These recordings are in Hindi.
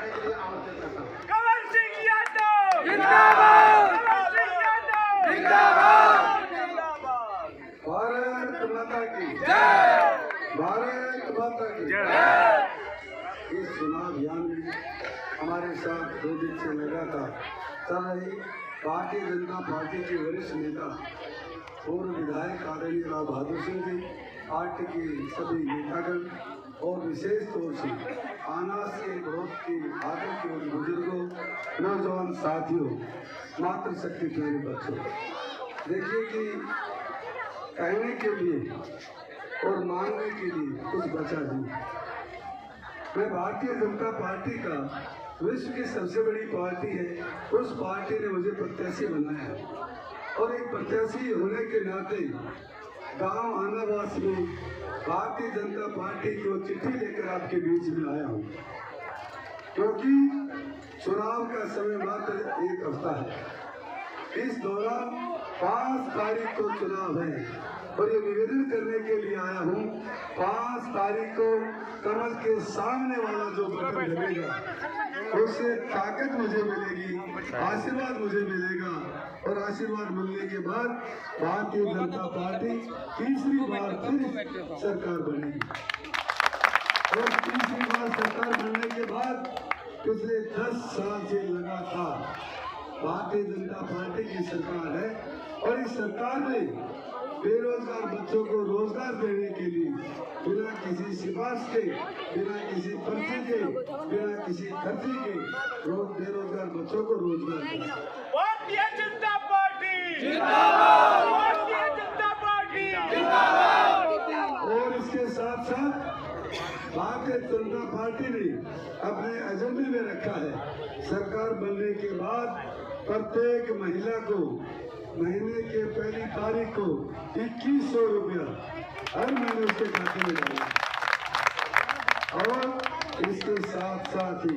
बताने के लिए आमंत्रित करता हूँ। कंवर सिंह यादव जिंदाबाद, कंवर सिंह यादव जिंदाबाद, जिंदाबाद। भारत माता की जय, भारत माता की जय। इस चुनाव अभियान में हमारे साथ 2 दिन से लगातार चल रही भारतीय जनता पार्टी के वरिष्ठ नेता पूर्व विधायक आदरणीय राव बहादुर सिंह जी, पार्टी के सभी नेतागण और विशेष तौर से अनाज के ग्रोथ की आदत के बुजुर्गों, नौजवान साथियों, मातृशक्ति प्यारे बच्चों, देखिए कि कहने के लिए और मांगने के लिए कुछ बचा नहीं। मैं भारतीय जनता पार्टी का विश्व की सबसे बड़ी पार्टी है, उस पार्टी ने मुझे प्रत्याशी बनाया है और एक प्रत्याशी होने के नाते गांव आनावास में भारतीय जनता पार्टी को चिट्ठी लेकर आपके बीच में आया हूं, क्योंकि चुनाव का समय मात्र 1 हफ्ता है। इस दौरान 5 तारीख को चुनाव है और ये निवेदन करने के लिए आया हूँ, 5 तारीख को कमल के सामने वाला जो बटन दबेगा उससे ताकत मुझे मिलेगी, आशीर्वाद मुझे मिलेगा और आशीर्वाद मिलने के बाद भारतीय जनता पार्टी तीसरी बार फिर सरकार बनेगी और तीसरी बार सरकार बनने के बाद पिछले 10 साल से लगातार भारतीय जनता पार्टी की सरकार है और इस सरकार ने बेरोजगार बच्चों को रोजगार देने के लिए बिना किसी सिफारिश के, बिना किसी पर्चे के, बिना किसी खर्चे के बेरोजगार बच्चों को रोजगार दिया। भारतीय जनता पार्टी जिंदाबाद, भारतीय जनता पार्टी जिंदाबाद। और इसके साथ साथ भारतीय जनता पार्टी ने अपने एजेंडे में रखा है, सरकार बनने के बाद प्रत्येक महिला को महीने के 1 तारीख को 2100 रुपया हर महीने उसके खाते में डाला और इसके साथ साथ ही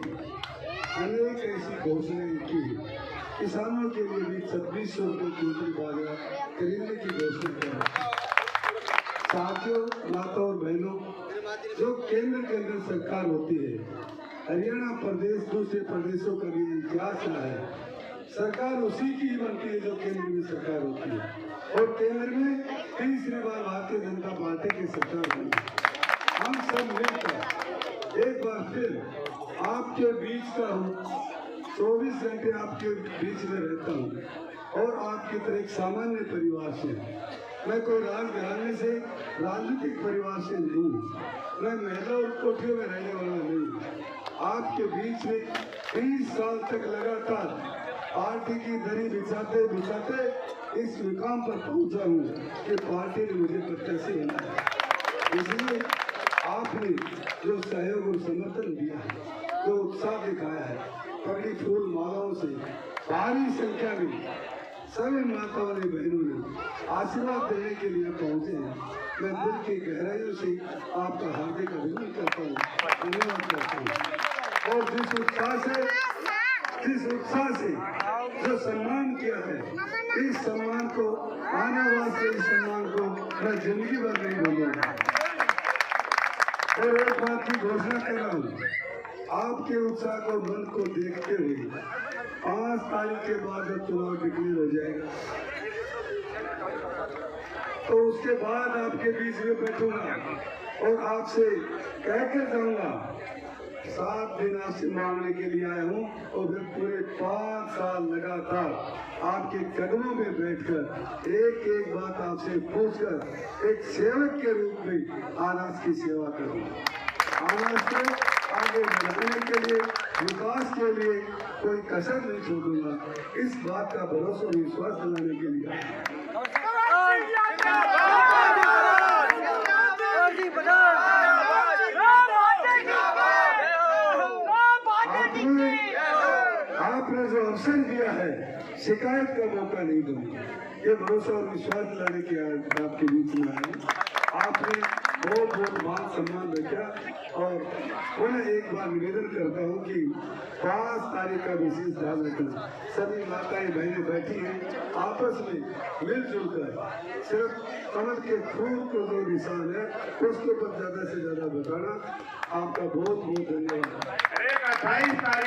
अनेक ऐसी घोषणाएं की। किसानों के लिए भी 2600 रुपये क्विंटल बाजरा खरीदने की घोषणा कर। साथियों, माता और बहनों, जो केंद्र के अंदर सरकार होती है, हरियाणा प्रदेश दूसरे प्रदेशों का भी इतिहास रहा है, सरकार उसी की ही बनती है जो केंद्र में सरकार होती है और केंद्र में तीसरी बार भारतीय जनता पार्टी की सरकार बनी। हम सब मिलकर एक बार फिर आपके बीच का हूँ, 24 घंटे आपके बीच में रहता हूँ और आपकी तरह एक सामान्य परिवार से, मैं कोई राजघराने से, राजनीतिक परिवार से नहीं हूँ, मैं महलों और कोठियों में रहने वाला नहीं। आपके बीच में 30 साल तक लगातार पार्टी की दरी बिछाते बिछाते इस मुकाम पर पहुंचा हूँ कि पार्टी ने मुझे प्रत्याशी बनाया। इसलिए आपने जो सहयोग और समर्थन दिया है, जो उत्साह दिखाया है, पगड़ी फूल मालाओं से भारी संख्या में सभी माताओं ने, बहनों ने आशीर्वाद देने के लिए पहुंचे हैं। मैं दिल की गहराइयों से आपका हार्दिक अभिनंदन करता हूँ, धन्यवाद करता हूँ और जिस उत्साह से जो सम्मान किया है, इस सम्मान को, आनावास के इस सम्मान को मैं जिंदगी भर नहीं भूलूंगा। और एक बात की घोषणा कर रहा हूँ, आपके उत्साह को, मन को देखते हुए 5 तारीख के बाद जब चुनाव डिक्लेयर हो जाएगा तो उसके बाद आपके बीच में बैठूंगा और आपसे कहकर जाऊंगा, 7 दिन आपसे मांगने के लिए आया हूँ और फिर पूरे 5 साल लगातार आपके कदमों में बैठकर एक एक बात आपसे पूछकर एक सेवक के रूप में आनाज की सेवा करूँगा। आनाज को आगे बढ़ाने के लिए, विकास के लिए कोई कसर नहीं छोड़ूंगा। इस बात का भरोसा और विश्वास दिलाने के लिए आपने जो अवसर दिया है, शिकायत का मौका नहीं दूंगा। ये भरोसा और विश्वास दिलाने के आपके बीच में आए। आपने बहुत बहुत मान सम्मान रखा और उन्हें एक बार निवेदन करता हूँ कि 5 तारीख का विशेष ध्यान रखना। सभी माताएं बहनें बैठी हैं, आपस में मिलजुल कर सिर्फ कमल के फूल को जो निशान है उसके ऊपर ज्यादा से ज्यादा बताना। आपका बहुत बहुत धन्यवाद। 28 तारीख